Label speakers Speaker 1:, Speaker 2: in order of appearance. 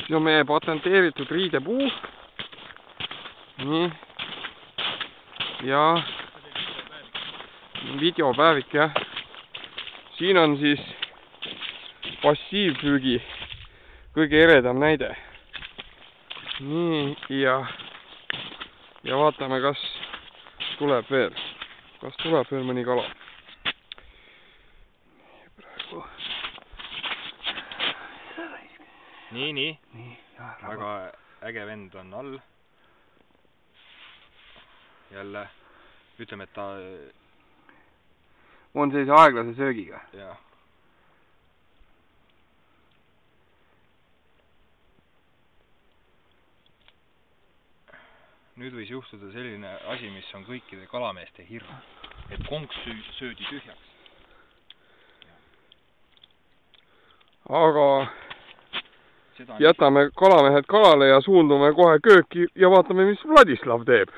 Speaker 1: siis on meie patenteeritud riidepuu. Nii. Ja videopäevik, jah. Siin on siis passiivpüügi kõige eredam näide. Nii, ja vaatame, kas tuleb veel mõni kala.
Speaker 2: Nii. Väga äge vend on all. Jälle, ütleme, et ta...
Speaker 1: on sellise aeglase söögiga.
Speaker 2: Jah. Nüüd võis juhtuda selline asi, mis on kõikide kalameeste hirm. Et konks söödi tühjaks.
Speaker 1: Aga jätame kalamehed kalale ja suundume kohe kööki ja vaatame, mis Vladislav teeb.